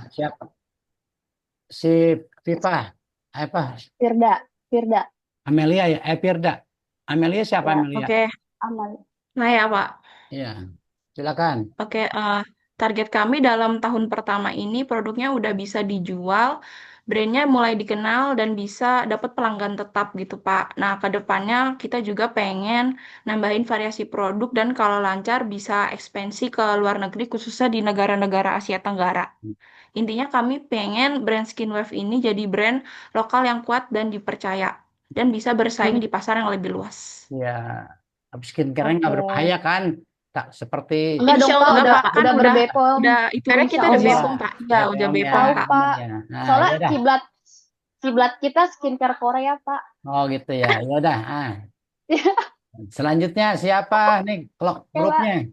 Siapa? Si Viva. Apa? Firda, Firda. Amelia ya? Firda. Amelia siapa Ya, Amelia? Oke, aman. saya Pak. Iya, silakan. Oke, target kami dalam tahun pertama ini produknya udah bisa dijual, brandnya mulai dikenal dan bisa dapat pelanggan tetap gitu Pak. Nah, ke depannya kita juga pengen nambahin variasi produk dan kalau lancar bisa ekspansi ke luar negeri khususnya di negara-negara Asia Tenggara. Intinya kami pengen brand Skinwave ini jadi brand lokal yang kuat dan dipercaya dan bisa bersaing di pasar yang lebih luas. Ya, tapi skincare nggak Oke. berbahaya kan? Tak seperti Enggak dong Insya Pak, Allah enggak Pak, kan udah berbepom. udah hitungannya Insya kita udah Allah. Bepom Pak. Iya, udah BPOM ya, Bepom Tahu Kak. Pak. ya. Nah, Soalnya ya udah. kiblat kiblat kita skincare Korea Pak. Oh gitu ya. Ya udah. Selanjutnya siapa nih Oke grupnya? Pak.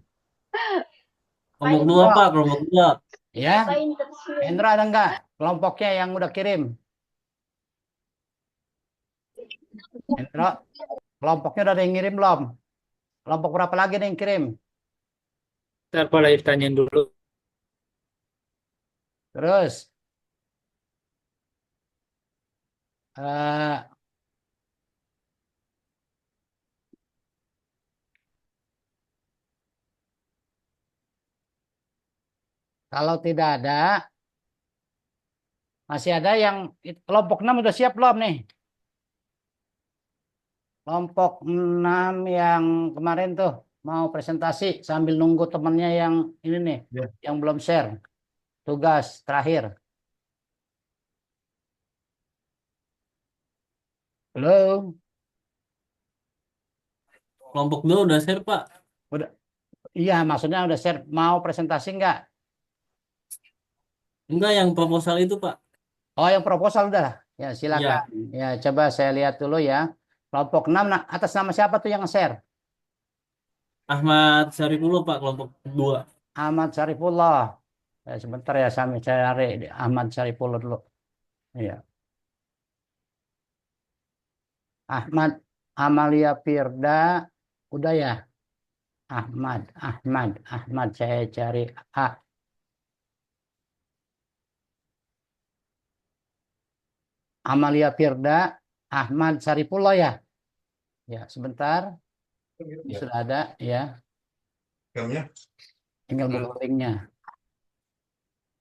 Kelompok Main dua, Hendro, Pak, kelompok dua. ya. main kecil. Hendro ada nggak kelompoknya yang udah kirim? Hendro, kelompoknya udah ada yang ngirim belum? Kelompok berapa lagi nih yang kirim? Ntar Pak lagi tanyain dulu. Terus, eh, kalau tidak ada, masih ada yang kelompok 6 udah siap belum nih? Kelompok 6 yang kemarin tuh mau presentasi sambil nunggu temennya yang ini nih, Ya. yang belum share tugas terakhir. Belum? Kelompok dua udah share, Pak. Udah, iya maksudnya udah share mau presentasi nggak? Enggak, yang proposal itu, Pak. Oh yang proposal udah. Ya silakan. Iya, Ya coba saya lihat dulu ya. Kelompok 6 atas nama siapa tuh yang share? Ahmad Syarifullah, Pak, kelompok dua. Ahmad Syarifullah. Sebentar ya saya cari Ahmad Syarifullah dulu. Iya. Ahmad Amalia Firda udah ya. Ahmad saya cari ah, Amalia Firda Ahmad Syarifullah ya. Ya sebentar. Ini Ya. sudah ada ya. Gamnya? Tinggal buka linknya.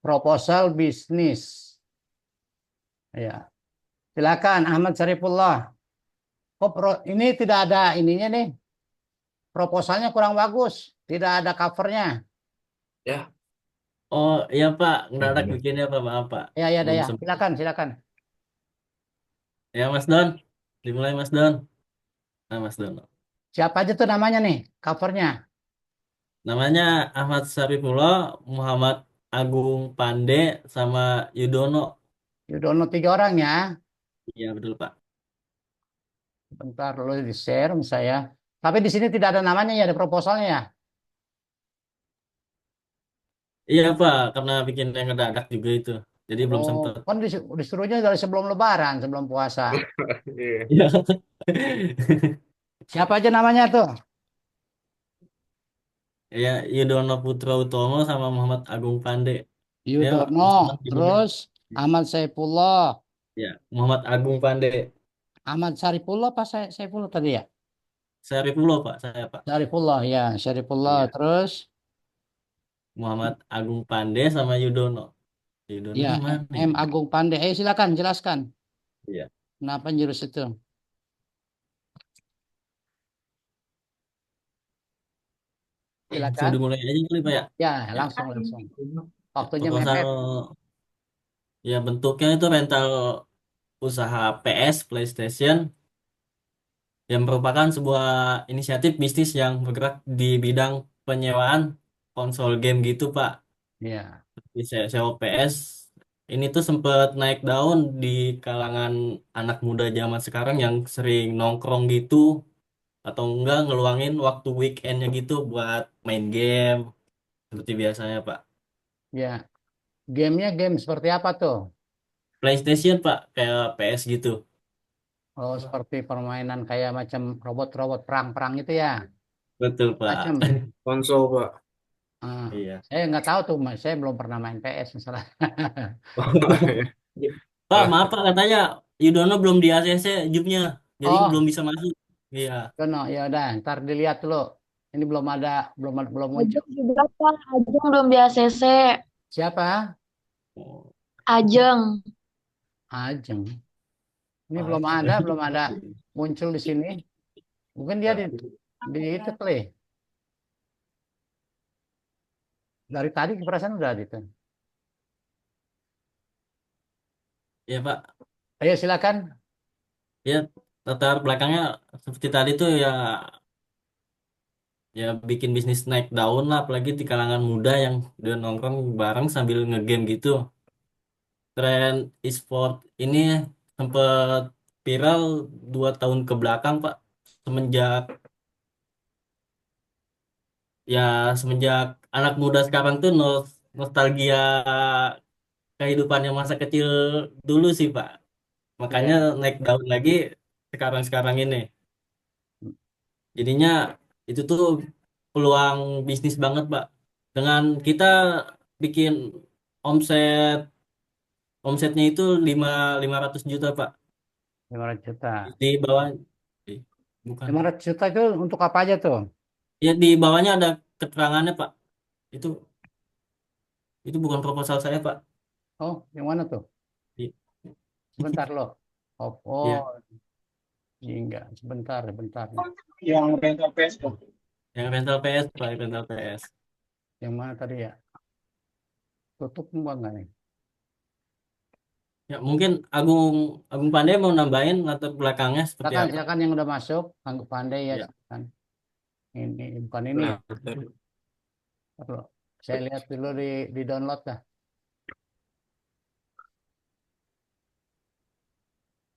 Proposal bisnis. Ya. Silakan Ahmad Syarifullah. Kok ini tidak ada ininya nih. Proposalnya kurang bagus. Tidak ada covernya. Ya. Oh, iya, Pak. Ngedadak bikinnya, Pak. Maaf, Pak. Ya, ya, ada Belum ya. sempat. Silakan, silakan. Ya, Mas Don. Dimulai, Mas Don. Nah, Mas Don. Siapa aja tuh namanya nih covernya? Namanya Ahmad Syarifullah, Muhammad Agung Pande, sama Yudono. Yudono 3 orang ya. Iya, betul, Pak. Bentar dulu di share saya. Tapi di sini tidak ada namanya ya, ada proposalnya ya. Iya, Pak. Karena bikin yang ngedadak juga itu. Jadi belum Oh, sempat. kan disuruhnya dari sebelum Lebaran, sebelum puasa. Iya. Iya. Siapa aja namanya tuh? Ya, Yudono Putra Utomo sama Muhammad Agung Pande. Ya, Yudono, Mas Don gimana? terus Ahmad Saifullah. Ya, Muhammad Agung Pande. Ahmad Sarifullah apa Saifullah tadi ya? Syarifullah, Pak, saya, Pak. Sarifullah ya, Sarifullah. Iya. Terus Muhammad Agung Pande sama Yudono. ya Yudononya mana M ya? Agung Pandey. Silakan jelaskan. Iya. Kenapa jurus itu? Sudah Silakan. dimulai aja kali, Pak, ya? Ya, Ya. langsung langsung. Ya, Waktunya mepet. proposal ya bentuknya itu rental usaha PS PlayStation yang merupakan sebuah inisiatif bisnis yang bergerak di bidang penyewaan konsol game gitu, Pak. Ya, Di sewa PS ini tuh sempat naik daun di kalangan anak muda zaman sekarang yang sering nongkrong gitu atau enggak ngeluangin waktu weekendnya gitu buat main game seperti biasanya, Pak. ya. Gamenya game seperti apa tuh? PlayStation, Pak, kayak PS gitu. Oh, seperti permainan kayak macam robot-robot perang-perang itu ya. Betul, Pak. Macam. Konsol, Pak. Ah, Iya. saya nggak tahu tuh, saya belum pernah main PS masalah. Pak, maaf Pak, katanya Yudono belum di ACC jubnya, jadi belum Oh, bisa masuk. Iya. Dono, ya udah, ntar dilihat dulu. Ini belum muncul. Ajeng juga Pak, Ajeng belum di ACC. Siapa? Oh, Ajeng. Ajeng. Ini Pak. belum ada muncul di sini. Mungkin dia di itu kali. Dari tadi perasaan udah gitu. Iya Pak. Ayo silakan. Ya, latar belakangnya seperti tadi tuh ya, ya bikin bisnis naik daun lah, apalagi di kalangan muda yang udah nongkrong bareng sambil ngegame gitu. Tren e-sport ini sempat viral 2 tahun ke belakang Pak, semenjak ya semenjak anak muda sekarang tuh nostalgia kehidupannya masa kecil dulu sih Pak. Makanya Ya. naik daun lagi sekarang-sekarang ini. Jadinya itu tuh peluang bisnis banget, Pak. Dengan kita bikin omset omsetnya itu 500 juta, Pak. 500 juta. Di bawah eh, bukan. 500 juta itu untuk apa aja tuh? Ya di bawahnya ada keterangannya, Pak. Itu itu bukan proposal saya, Pak. Oh, yang mana tuh? I- Sebentar loh. Oh, oh, Iya, ini enggak. Sebentar. Yang rental PS Pak. yang rental PS, Pak, rental PS. Yang mana tadi ya? Tutup enggak nih? Ya, mungkin Agung Agung Pandai mau nambahin latar belakangnya seperti Silakan, apa? silakan yang udah masuk, anggap pandai ya, Ya. silakan. Ini bukan ini ya. Nah, Ntar loh. Saya lihat dulu di download dah.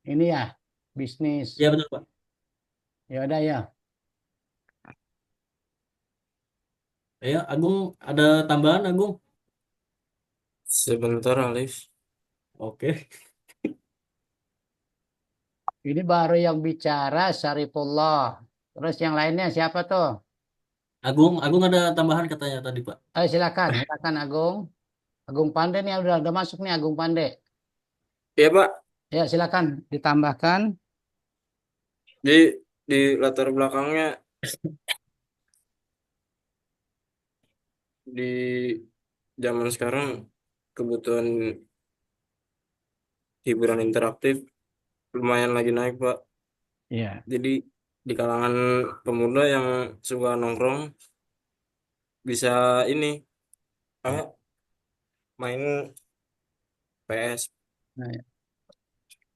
Ini ya, bisnis. ya betul, Pak. Ya udah ya. Ya, Agung ada tambahan, Agung? Sebentar, Alif. Oke. Ini baru yang bicara Syarifullah. Terus yang lainnya siapa tuh? Agung ada tambahan katanya tadi, Pak. Ayo silakan Agung. Agung Pandey nih udah masuk nih Agung Pandey. Iya, Pak. Ya silakan ditambahkan. Di latar belakangnya di zaman sekarang kebutuhan hiburan interaktif lumayan lagi naik, Pak. Iya. Jadi di kalangan pemuda yang suka nongkrong bisa ini apa main PS. Nah,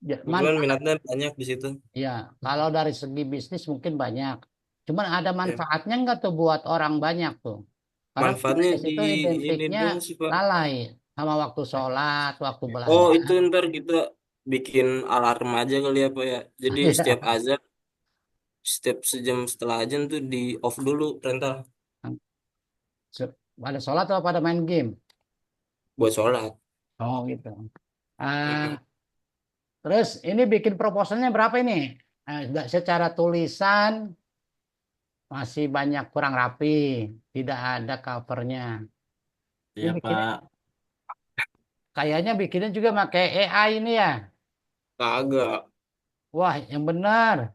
ya, Kebetulan minatnya banyak di situ. ya, kalau dari segi bisnis mungkin banyak. Cuman ada Ya. manfaatnya nggak tuh buat orang banyak tuh? Karena Manfaatnya bisnis di itu ini identiknya dong sih, Pak. lalai sama waktu sholat, waktu Oh, belanja. itu ntar kita bikin alarm aja kali ya, Pak ya. Jadi setiap azan, setiap sejam setelah azan tuh di off dulu rental Pada sholat atau pada main game? buat sholat. Oh gitu. Ah, Mm-mm. terus ini bikin proposalnya berapa ini? Secara tulisan masih banyak kurang rapi, tidak ada covernya. Ini Ya, bikinnya, Pak. kayaknya bikinnya juga pakai AI ini ya. Kagak. Wah, yang benar.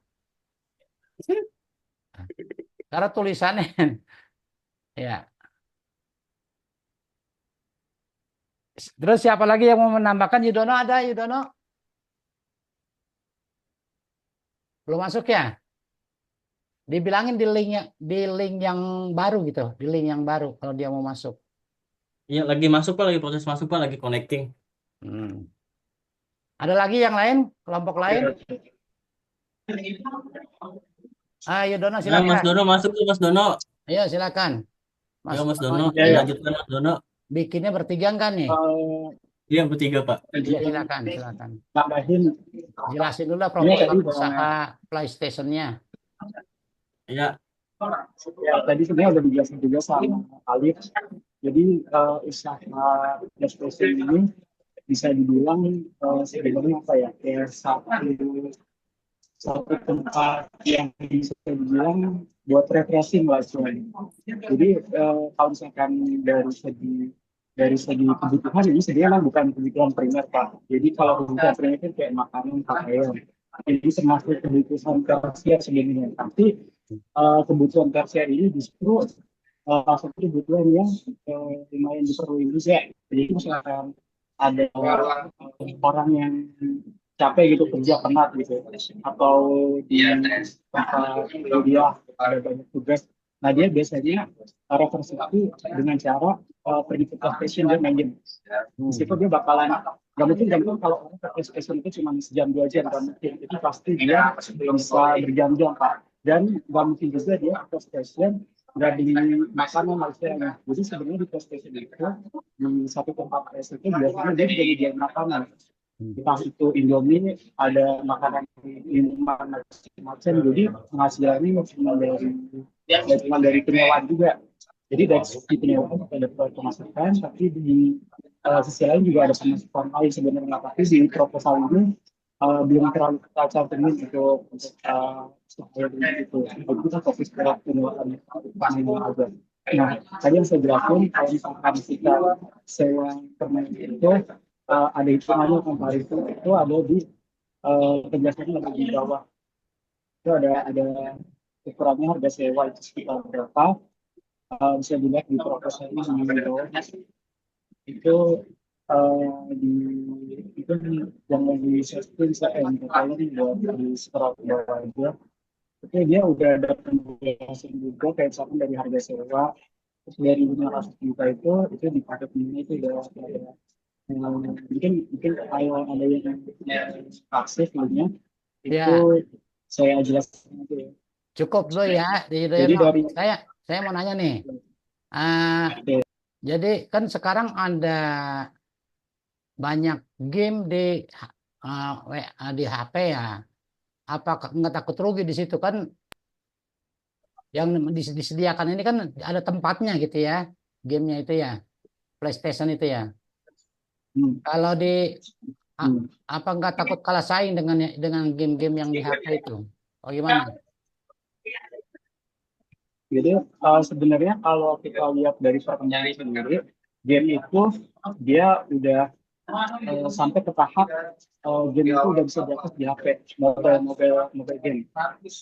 Karena tulisannya, ya. Terus siapa lagi yang mau menambahkan? Yudono ada, Yudono? Belum masuk ya? Dibilangin di link yang baru gitu, di link yang baru kalau dia mau masuk. Ya, lagi masuk, Pak, lagi proses masuk, Pak, lagi connecting. Hmm. Ada lagi yang lain, kelompok lain? Yudono Nah, Mas silakan. Dono masuk tuh, Mas Dono. Ayo silakan. Ya, Mas Dono Dono, ini lanjutkan Mas Dono. bikinnya bertiga kan nih? Iya, bertiga, Pak. Iya silakan. Tambahin. Jelasin dulu lah Ini tadi proposal udah- usaha PlayStation-nya. Ya, Ya, tadi sebenarnya udah dijelasin juga sama Alif. Jadi usaha PlayStation ini bisa dibilang sebenarnya apa ya? Kayak satu tempat yang bisa dibilang buat refreshing lah istilahnya. Jadi kalau misalkan dari segi kebutuhan ini sebenarnya bukan kebutuhan primer Pak. Jadi kalau kebutuhan primer itu kayak makanan, pakaian. Jadi termasuk kebutuhan tersier sebenarnya. Tapi kebutuhan tersier ini justru salah satu kebutuhan yang lumayan diperlukan juga. Jadi misalkan ada orang yang capek gitu kerja penat gitu, atau di tempat kuliah ada banyak tugas. Nah dia biasanya refleksi dengan cara pergi ke PlayStation dan main game. Di situ dia bakalan nggak mungkin kalau orang ke PlayStation itu cuma sejam 2 jam, nggak mungkin. Itu pasti dia bisa berjam-jam Pak. Dan nggak mungkin juga dia ke PlayStation nggak di makanan maksudnya. Jadi sebenarnya di PlayStation itu di satu tempat PlayStation itu biasanya dia juga menyediakan makanan. Entah itu Indomie, ada makanan minuman macam-macam. Jadi penghasilannya cuma dari penyewaan juga. Jadi dari sisi penyewaan kita dapat pemasukan, tapi di sisi lain juga ada pemasukan lain sebenarnya. Tapi di proposal ini belum terlalu kita cantumin untuk supaya begitu. Kita fokus ke penyewaan aja. Nah, tadi yang saya jelaskan, kalau misalkan kita sewa permen itu ada hitungannya kemarin itu ada di penjelasannya ada di bawah. Itu ada ukurannya harga sewa itu sekitar berapa. Bisa dilihat di proposalnya di bawah. Itu di itu yang lagi setting saya kalau buat di scroll bawah aja. Oke, dia udah ada penjelasan juga kayak misalkan dari harga sewa terus dari 500 juta itu di paket ini itu udah ada mungkin kalau ada yang pasif lainnya itu Ya, saya jelaskan nanti ya. cukup dulu ya di Jadi Doyono. dari Saya mau nanya nih. Ah, jadi kan sekarang ada banyak game di HP ya. Apa nggak takut rugi di situ kan? Yang disediakan ini kan ada tempatnya gitu ya, gamenya itu ya, PlayStation itu ya. Kalau di apa nggak takut kalah saing dengan game-game yang di HP itu? Oh gimana? Jadi sebenarnya kalau kita lihat dari perkembangan sendiri, game itu dia udah sampai ke tahap game itu udah bisa diakses di HP, mobile game.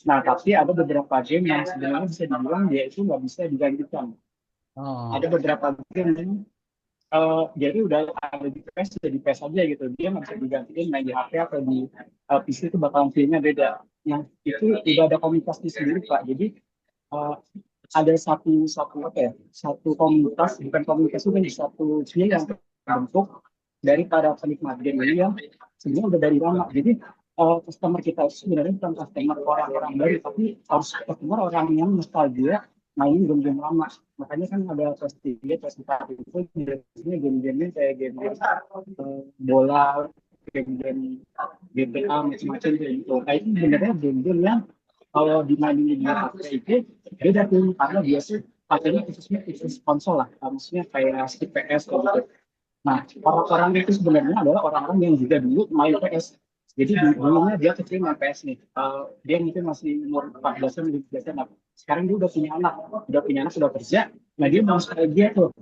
Nah, tapi ada beberapa game yang sebenarnya bisa dibilang dia itu nggak bisa digantikan. Oh, Ada beberapa game yang jadi udah ada di PS, jadi PS aja gitu. Dia nggak bisa digantiin main di HP atau di PC itu bakalan feelnya beda. Yang itu udah ada komunitas di sendiri Pak. Jadi ada satu apa ya, satu komunitas, bukan komunitas juga, satu film yang terbentuk dari para penikmat game ini yang sebenarnya udah dari lama. Jadi customer kita itu sebenarnya bukan customer orang-orang baru, tapi harus customer orang yang nostalgia main game-game lama. Makanya kan ada PS3, PS4 itu biasanya game-game kayak game-game bola, game-game GTA macam-macam gitu. Nah itu sebenarnya game-game yang kalau dimainin di HP itu beda tuh, karena biasanya HP-nya khusus konsol lah, maksudnya kayak stick PS gitu. Nah, orang-orang itu sebenarnya adalah orang-orang yang juga dulu main PS. Jadi dulunya dia kecil main PS nih. Dia mungkin masih umur 14-an, 15-an. Sekarang dia udah punya anak, sudah kerja. Nah, dia mau nostalgia tuh.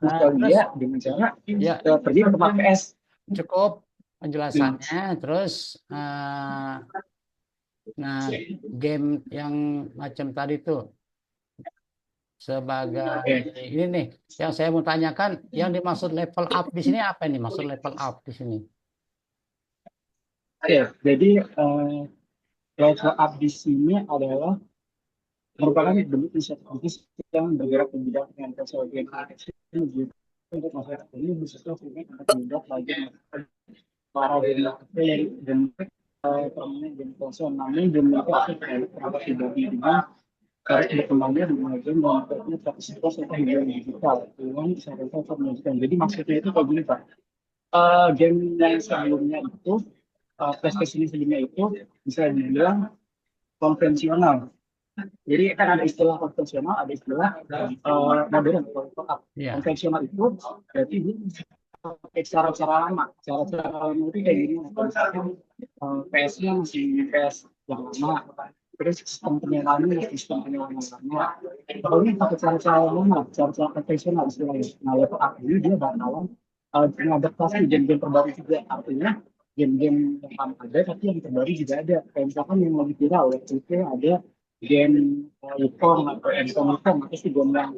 Nostalgia dengan cara ya pergi ke tempat PS. cukup penjelasannya. Terus, nah game yang macam tadi tuh sebagai ini nih, yang saya mau tanyakan, yang dimaksud level up di sini apa ini? Maksud level up di sini? Ya, jadi level up di sini adalah merupakan bentuk inisiatif yang bergerak di bidang dengan casual game untuk masyarakat ini khususnya untuk membuat lagi para game dan permainan game konsol. Namun game itu terdapat pribadi dengan harus berkembangnya di game dan bentuknya kapasitas atau game digital dengan syarikat menunjukkan. Jadi maksudnya itu kayak gini Pak. Game yang sebelumnya itu PlayStation sebelumnya itu bisa dibilang konvensional. Jadi kan ada istilah konvensional, ada istilah modern. Ya. Konvensional itu berarti dia cara-cara lama. Cara-cara lama itu kayak gini. PS-nya masih PS yang lama. terus sistem penilaiannya, pokoknya pakai cara-cara normal, cara-cara profesional istilahnya. Nah, level ini dia bakalan mengadaptasi game-game terbaru juga, artinya game-game yang lama ada tapi yang terbaru juga ada. Kayak misalkan yang lagi viral waktu itu ada game Wukong atau Entom Wukong, atau sih game yang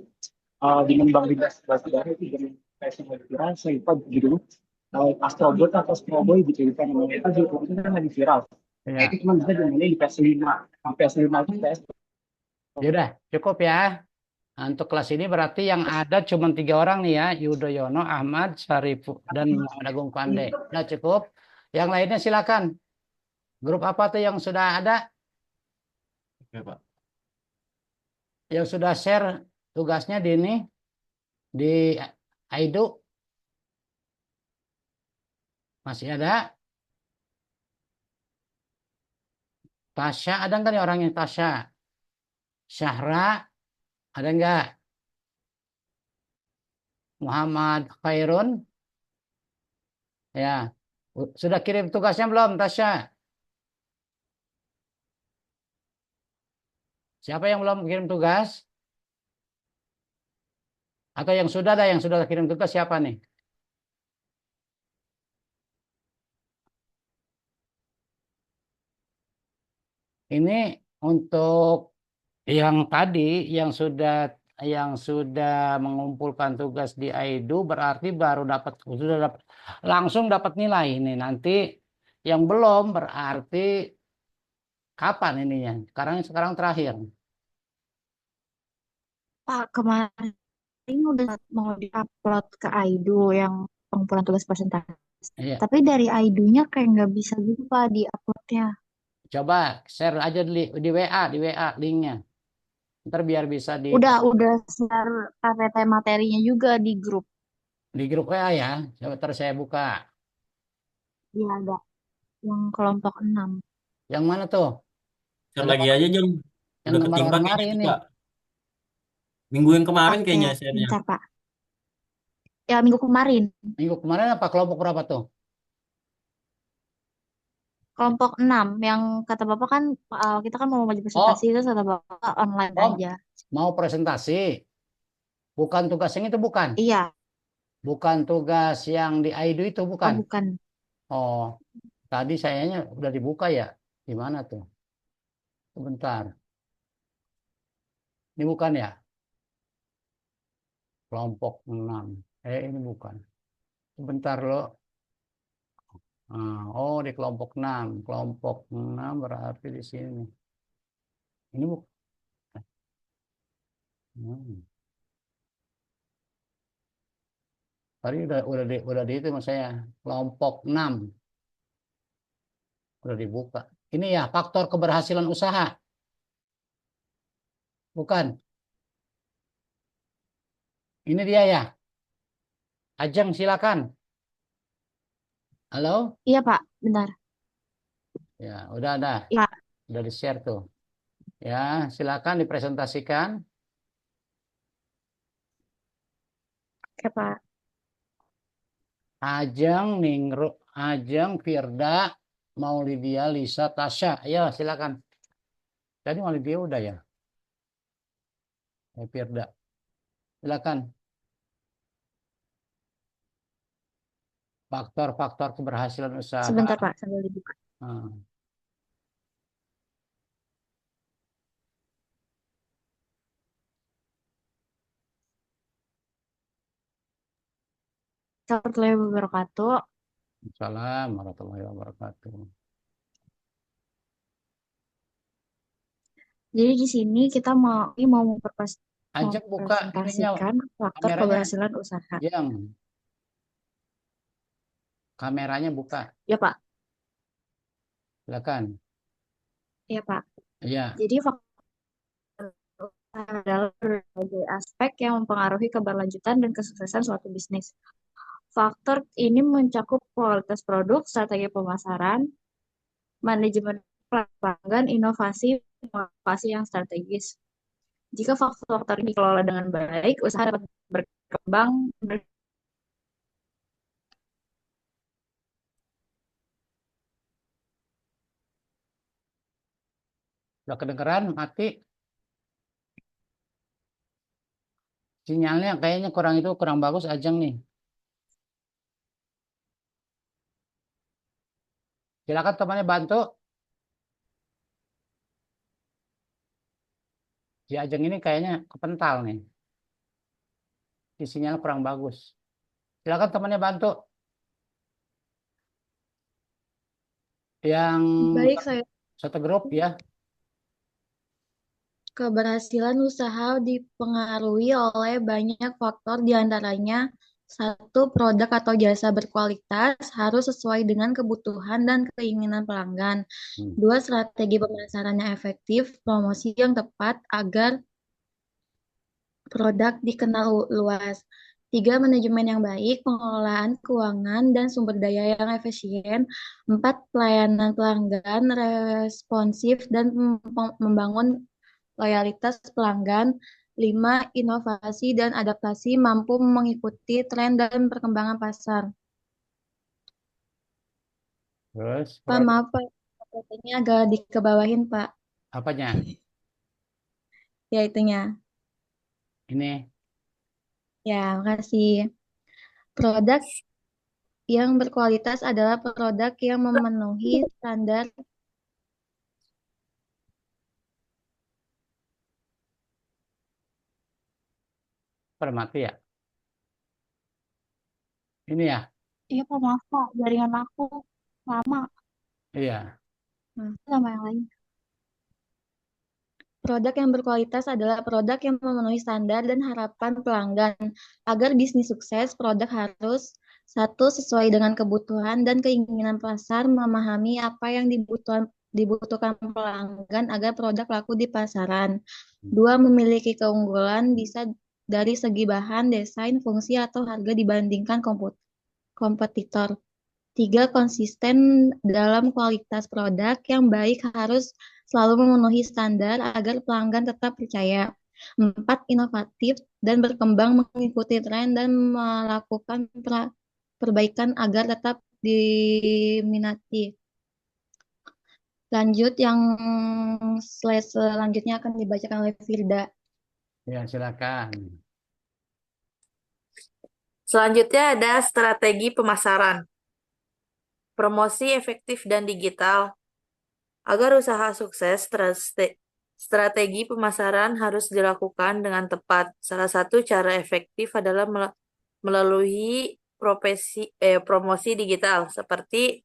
di Bang Bebas Batu Bara itu game versi yang lagi viral, saya lupa judulnya. Astrobot atau Astroboy gitu kan namanya, itu juga itu kan lagi viral. Nah, Ya, itu cuma bisa dimainin di PS5. Nah, PS5 itu PS. yaudah cukup ya. Nah, untuk kelas ini berarti yang ada cuma 3 orang nih ya, Yudhoyono, Ahmad, Syarifu, dan Muhammad Agung Pandey. Nah, cukup. Yang lainnya silakan. Grup apa tuh yang sudah ada, Oke, Pak. yang sudah share tugasnya di ini, di Aidu? Masih ada? Tasya, ada nggak nih orangnya Tasya? Syahra, ada nggak? Muhammad Khairun, ya. Sudah kirim tugasnya belum, Tasya? Siapa yang belum kirim tugas? Atau yang sudah ada, yang sudah kirim tugas siapa nih? Ini untuk yang tadi, yang sudah mengumpulkan tugas di Aidu berarti baru dapat, sudah dapat, langsung dapat nilai ini. Nanti yang belum berarti kapan ininya? Sekarang terakhir. Pak, kemarin udah mau diupload ke Aido yang pengumpulan tugas presentasi. Iya. Tapi dari Aido-nya kayak nggak bisa gitu Pak diuploadnya. Coba share aja di WA, linknya. Ntar biar bisa Udah share PPT materinya juga di grup. di grup WA ya. Coba ntar saya buka. Iya ada yang kelompok 6. Yang mana tuh? Share Ada lagi aja, Jeng. yang Udah gambar ketimpa orang lari kayaknya tuh, ini. Pak. Minggu yang kemarin Oke, kayaknya share-nya. bentar Pak. Ya minggu kemarin. Minggu kemarin apa kelompok berapa tuh? Kelompok 6 yang kata Bapak kan kita kan mau maju presentasi Oh, itu kata Bapak online oh, aja. mau presentasi. Bukan tugas yang itu, bukan. Iya, Bukan tugas yang di Aidu itu, oh bukan. bukan. Oh, tadi sayanya udah dibuka ya. Di mana tuh? Sebentar. Ini bukan ya? Kelompok 6. Ini bukan. Sebentar loh. Oh, di kelompok 6. Kelompok 6 berarti di sini. Ini bukan. Tadi udah di itu mas saya. Kelompok 6 udah dibuka. Ini ya faktor keberhasilan usaha. Bukan. Ini dia ya. Ajeng silakan. Halo? Iya Pak, bentar. Ya, udah ada. Ya, Udah di-share tuh. Ya, silakan dipresentasikan. oke Pak. Ajeng, Firda, Maulidia, Lisa, Tasya. Ayo silakan. Tadi Maulidia udah ya. Firda. Silakan. Faktor-faktor keberhasilan usaha. Sebentar Pak, sambil dibuka. Nah, Assalamualaikum warahmatullahi wabarakatuh. Assalamualaikum warahmatullahi wabarakatuh. Jadi di sini kita mau Ajeng buka ininya, mempresentasikan faktor kameranya. keberhasilan usaha. Yang kameranya buka. Ya Pak, Silakan. ya Pak. Iya. Jadi faktor usaha adalah berbagai aspek yang mempengaruhi keberlanjutan dan kesuksesan suatu bisnis. Faktor ini mencakup kualitas produk, strategi pemasaran, manajemen pelanggan, inovasi, inovasi yang strategis. Jika faktor-faktor ini dikelola dengan baik, usaha dapat berkembang. Udah kedengeran, mati. Sinyalnya kayaknya kurang bagus Ajeng nih. Silakan temannya bantu. Si Ajeng ini kayaknya kepental nih. Sinyalnya kurang bagus. Silakan temannya bantu. Yang Baik, saya satu grup ya. keberhasilan usaha dipengaruhi oleh banyak faktor, diantaranya satu, produk atau jasa berkualitas harus sesuai dengan kebutuhan dan keinginan pelanggan. Hmm. Dua, strategi pemasarannya efektif, promosi yang tepat agar produk dikenal luas. Tiga, manajemen yang baik, pengelolaan keuangan dan sumber daya yang efisien. Empat, pelayanan pelanggan responsif dan membangun loyalitas pelanggan. Lima, inovasi dan adaptasi mampu mengikuti tren dan perkembangan pasar. Terus Pak, maaf Pak, ini agak dikebawahin Pak, apanya? ya itunya. Ini Ya, makasih. Produk yang berkualitas adalah produk yang memenuhi standar mati ya. Ini ya. Iya Pak, maaf Pak, jaringan aku lama. Iya. Nah, sama yang lain. Produk yang berkualitas adalah produk yang memenuhi standar dan harapan pelanggan. Agar bisnis sukses, produk harus satu, sesuai dengan kebutuhan dan keinginan pasar, memahami apa yang dibutuhkan pelanggan agar produk laku di pasaran. Dua, memiliki keunggulan bisa dari segi bahan, desain, fungsi, atau harga dibandingkan kompetitor. Tiga, konsisten dalam kualitas produk yang baik harus selalu memenuhi standar agar pelanggan tetap percaya. Empat, inovatif dan berkembang mengikuti tren dan melakukan perbaikan agar tetap diminati. Lanjut, yang slide selanjutnya akan dibacakan oleh Firda. Ya, silakan. Selanjutnya ada strategi pemasaran. Promosi efektif dan digital. Agar usaha sukses, strategi pemasaran harus dilakukan dengan tepat. Salah satu cara efektif adalah melalui promosi digital, seperti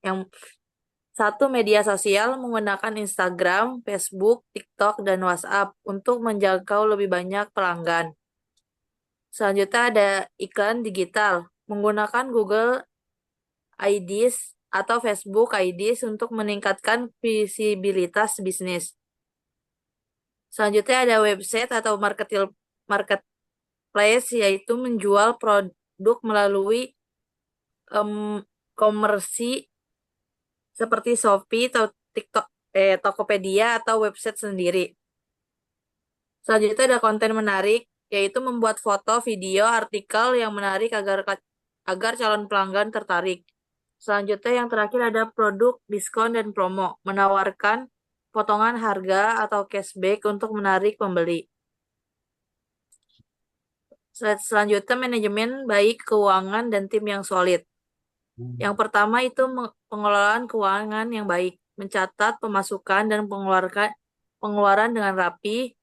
yang satu, media sosial menggunakan Instagram, Facebook, TikTok, dan WhatsApp untuk menjangkau lebih banyak pelanggan. Selanjutnya ada iklan digital, menggunakan Google IDs atau Facebook IDs untuk meningkatkan visibilitas bisnis. Selanjutnya ada website atau marketplace, yaitu menjual produk melalui komersi seperti Shopee atau TikTok, Tokopedia atau website sendiri. Selanjutnya ada konten menarik, yaitu membuat foto, video, artikel yang menarik agar calon pelanggan tertarik. Selanjutnya yang terakhir ada produk, diskon, dan promo, menawarkan potongan harga atau cashback untuk menarik pembeli. Selanjutnya manajemen baik keuangan dan tim yang solid. Yang pertama itu pengelolaan keuangan yang baik, mencatat pemasukan dan pengeluaran dengan rapi,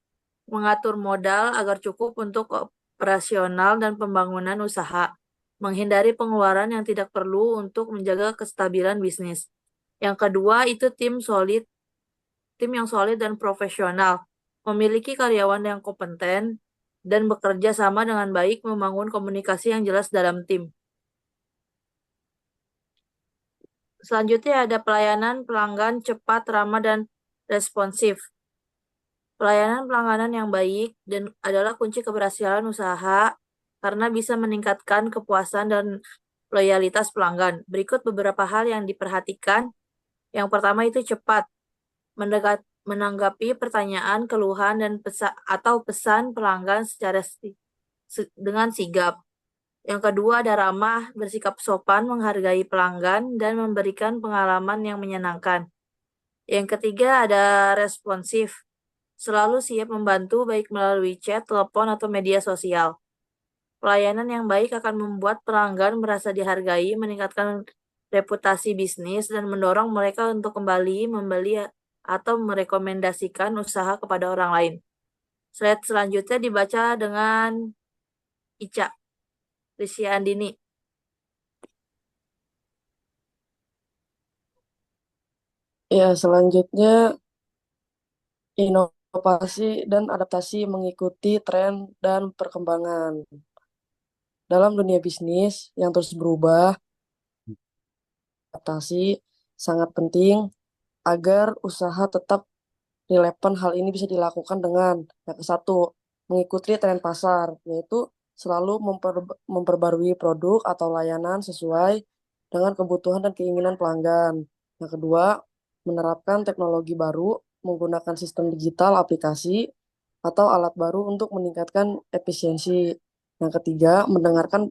mengatur modal agar cukup untuk operasional dan pembangunan usaha, menghindari pengeluaran yang tidak perlu untuk menjaga kestabilan bisnis. Yang kedua itu tim yang solid dan profesional, memiliki karyawan yang kompeten dan bekerja sama dengan baik, membangun komunikasi yang jelas dalam tim. Selanjutnya ada pelayanan pelanggan cepat, ramah, dan responsif. Pelayanan pelanggan yang baik dan adalah kunci keberhasilan usaha karena bisa meningkatkan kepuasan dan loyalitas pelanggan. Berikut beberapa hal yang diperhatikan. Yang pertama itu cepat, menanggapi pertanyaan, keluhan, dan pesan pelanggan dengan sigap. Yang kedua ada ramah, bersikap sopan, menghargai pelanggan, dan memberikan pengalaman yang menyenangkan. Yang ketiga ada responsif. Selalu siap membantu baik melalui chat, telepon, atau media sosial. Pelayanan yang baik akan membuat pelanggan merasa dihargai, meningkatkan reputasi bisnis, dan mendorong mereka untuk kembali membeli atau merekomendasikan usaha kepada orang lain. Slide selanjutnya dibaca dengan Ica, Rizia Andini. Ya, selanjutnya inovasi dan adaptasi mengikuti tren dan perkembangan. Dalam dunia bisnis yang terus berubah, adaptasi sangat penting agar usaha tetap relevan. Hal ini bisa dilakukan dengan yang ke satu, mengikuti tren pasar, yaitu selalu memperbarui produk atau layanan sesuai dengan kebutuhan dan keinginan pelanggan. Yang kedua, menerapkan teknologi baru, menggunakan sistem digital, aplikasi, atau alat baru untuk meningkatkan efisiensi. Yang ketiga, mendengarkan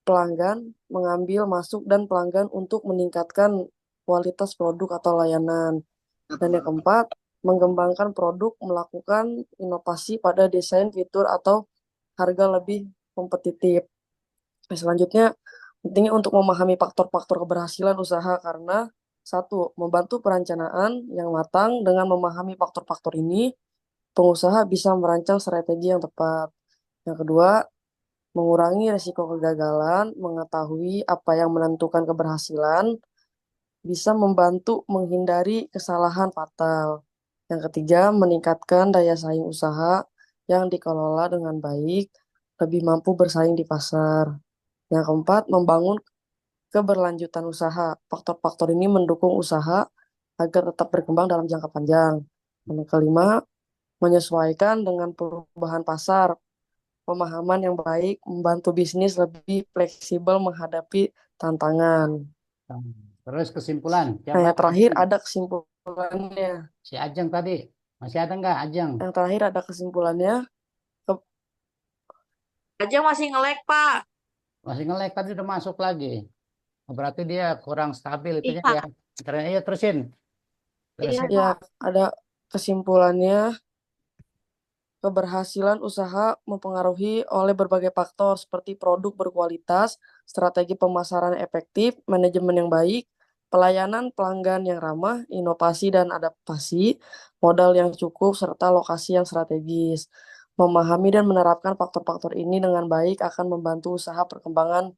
pelanggan, mengambil masuk dan pelanggan untuk meningkatkan kualitas produk atau layanan. Dan yang keempat, mengembangkan produk, melakukan inovasi pada desain, fitur, atau harga lebih kompetitif. Selanjutnya, pentingnya untuk memahami faktor-faktor keberhasilan usaha karena satu, membantu perencanaan yang matang. Dengan memahami faktor-faktor ini, pengusaha bisa merancang strategi yang tepat. Yang kedua, mengurangi risiko kegagalan, mengetahui apa yang menentukan keberhasilan, bisa membantu menghindari kesalahan fatal. Yang ketiga, meningkatkan daya saing usaha yang dikelola dengan baik, lebih mampu bersaing di pasar. Yang keempat, membangun keberlanjutan usaha. Faktor-faktor ini mendukung usaha agar tetap berkembang dalam jangka panjang. Dan yang kelima, menyesuaikan dengan perubahan pasar. Pemahaman yang baik membantu bisnis lebih fleksibel menghadapi tantangan. Terus kesimpulan. Nah, Siapa? yang terakhir ada kesimpulannya. Si Ajeng tadi. Masih ada nggak Ajeng? Yang terakhir ada kesimpulannya. Aja masih nge-lag, Pak. Masih nge-lag tadi udah masuk lagi. Berarti dia kurang stabil itunya Iya. ya. Iya, terusin. Iya, Terusin. Ya, Pak. ada kesimpulannya. Keberhasilan usaha mempengaruhi oleh berbagai faktor seperti produk berkualitas, strategi pemasaran efektif, manajemen yang baik, pelayanan pelanggan yang ramah, inovasi dan adaptasi, modal yang cukup, serta lokasi yang strategis. Memahami dan menerapkan faktor-faktor ini dengan baik akan membantu usaha perkembangan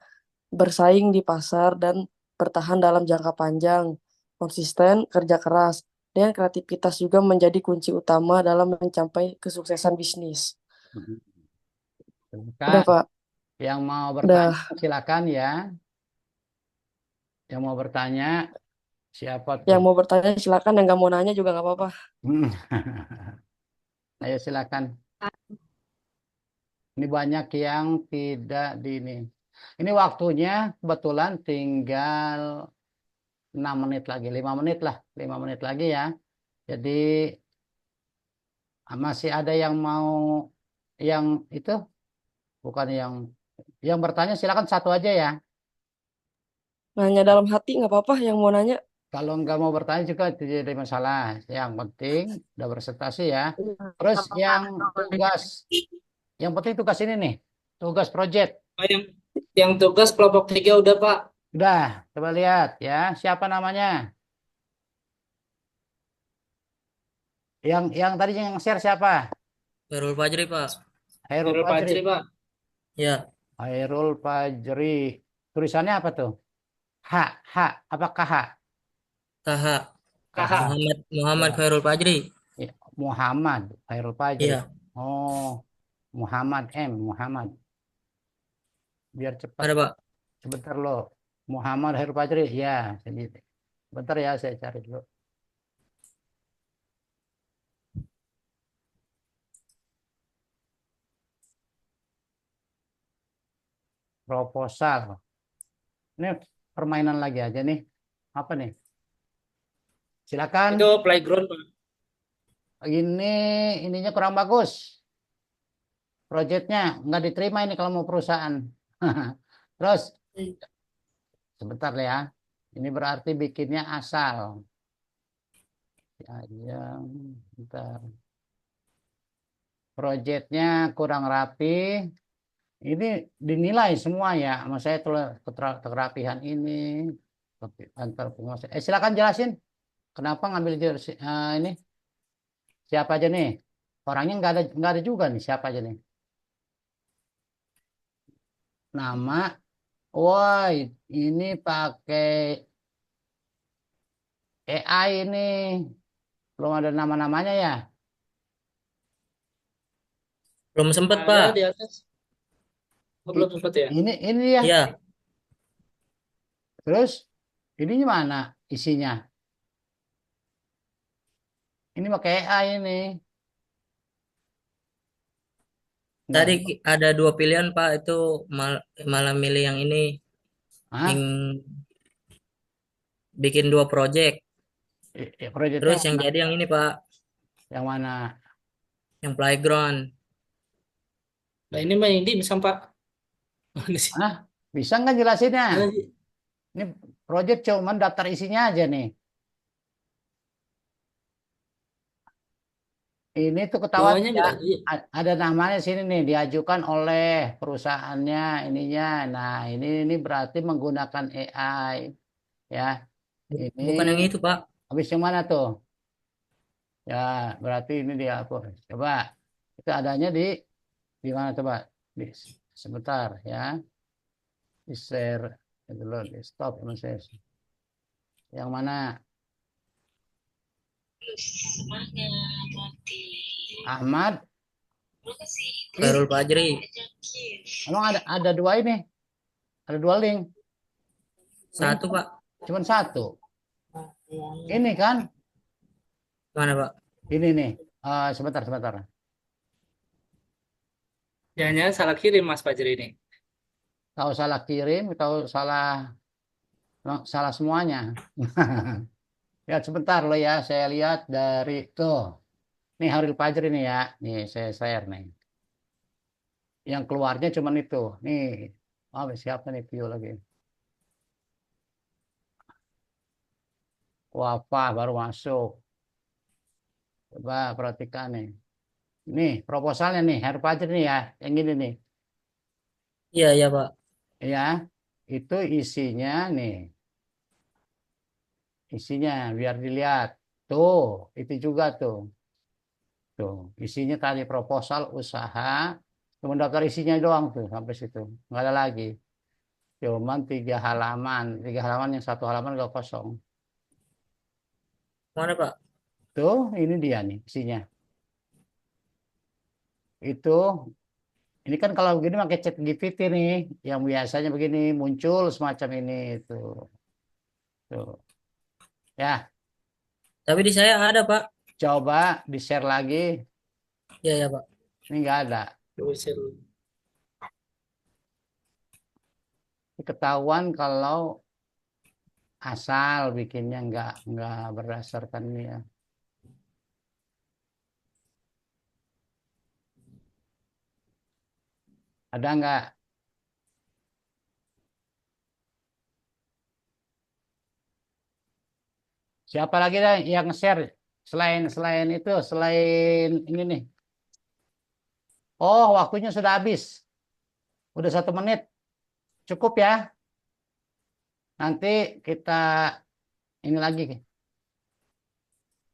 bersaing di pasar dan bertahan dalam jangka panjang. Konsisten, kerja keras, dan kreativitas juga menjadi kunci utama dalam mencapai kesuksesan bisnis. Udah, Pak. Yang mau Udah. bertanya silakan ya. Yang mau bertanya siapa tuh? Yang mau bertanya silakan, yang nggak mau nanya juga nggak apa-apa. Ayo silakan. Ini banyak yang tidak di ini. Ini waktunya kebetulan tinggal 6 menit lagi, 5 menit lah, 5 menit lagi ya. Jadi masih ada yang mau yang itu bukan yang bertanya silakan satu aja ya. Nanya dalam hati nggak apa-apa, yang mau nanya. Kalau nggak mau bertanya juga tidak jadi masalah. Yang penting udah presentasi ya. Terus yang penting tugas ini nih, tugas project. Oh, yang tugas kelompok 3 udah, Pak. Udah, coba lihat ya. Siapa namanya? Yang tadi yang share siapa? Khairul Fajri, Pak. Hairul Hairul Fajri. Fajri, Pak. Ya, Hairul Fajri. Tulisannya apa tuh? H, H, apakah H? KH. KH. Muhammad Ya. Khairul Fajri. Ya, Muhammad Hairul Fajri. Iya. Oh, Muhammad Muhammad. Biar cepat. Ada, Pak. Sebentar lo. Muhammad Hairul Fajri. Ya, sebentar ya saya cari dulu. Proposal. Ini permainan lagi aja nih. Apa nih? Silakan. Itu playground, Pak. Ininya kurang bagus. Proyeknya nggak diterima ini kalau mau perusahaan. Terus sebentar ya. Ini berarti bikinnya asal. Yang bentar. Proyeknya kurang rapi. Ini dinilai semua ya. Sama saya kerapihan ini antar penguasa. Silakan jelasin. Kenapa ngambil ini? Siapa aja nih? Orangnya nggak ada juga nih. Siapa aja nih? Nama. Wah, ini pakai AI ini. Belum ada nama-namanya ya? Belum sempat, Ada Pak. di atas. Oh, belum sempat ya? Ini ya. Iya, Terus ini mana isinya? Ini pakai AI ini. Enggak. tadi ada 2 pilihan, Pak. Itu malah milih yang ini, Hah? yang bikin 2 project. Proyeknya Terus yang mana? jadi yang ini, Pak, Yang mana? yang playground. Nah, ini main di misal Pak. Mana sih? Hah? Bisa nggak jelasinnya? Mana sih? Ini proyek cuman daftar isinya aja nih. Ini tuh ketahuan Bawahnya ya, nggak? Iya. ada namanya sini nih, diajukan oleh perusahaannya ininya. Nah, ini berarti menggunakan AI ya. Ini Bukan yang itu, Pak. habis yang mana tuh? Ya, berarti ini dia apa? Coba itu adanya di mana coba? Sebentar ya. Di share dulu, di stop proses. Yang mana? Ahmad. Khairul Fajri. Emang ada 2 ini? Ada 2 link? 1, Pak. Cuman 1. Ini kan? Mana, Pak? Ini nih. Sebentar. Jangan-jangan salah kirim Mas Fajri ini. Tahu salah kirim, tahu salah semuanya. Ya sebentar loh ya, saya lihat dari tuh. Nih Haril Fajri nih ya. Nih saya share nih. Yang keluarnya cuman itu. Nih. Siapa nih view lagi? Wafah baru masuk. Coba perhatikan nih. Nih proposalnya nih, Haril Fajri nih ya. Yang ini nih. Iya, Pak. Ya, itu isinya nih. Isinya biar dilihat. Tuh, itu juga tuh. Tuh, isinya tadi proposal usaha. Cuma daftar isinya doang tuh sampai situ. Nggak ada lagi. Cuman 3 halaman. 3 halaman yang 1 halaman nggak kosong. Mana, Pak? Tuh, ini dia nih isinya. Itu, ini kan kalau begini pakai chat GPT nih. Yang biasanya begini muncul semacam ini. Tuh. Ya, Tapi di saya ada, Pak. coba di-share lagi. Iya, Pak. Ini nggak ada. Ketahuan kalau asal bikinnya nggak berdasarkan ini ya. Ada nggak? Siapa lagi dah yang share selain itu, selain ini nih. Oh, waktunya sudah habis. Udah 1 menit. Cukup ya. Nanti kita ini lagi.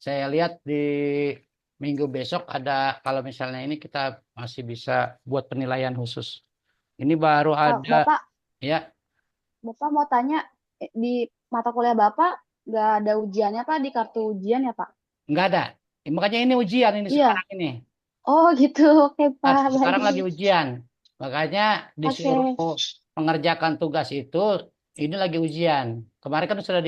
Saya lihat di minggu besok ada, kalau misalnya ini kita masih bisa buat penilaian khusus. Ini baru ada. Bapak, Ya, Bapak mau tanya, di mata kuliah Bapak nggak ada ujiannya Pak, di kartu ujian ya Pak? nggak ada. Makanya ini ujian ini Iya. sekarang ini. Oh gitu, oke Pak, Sekarang lagi baik. ujian. Makanya disuruh Oke. mengerjakan tugas itu, ini lagi ujian. Kemarin kan sudah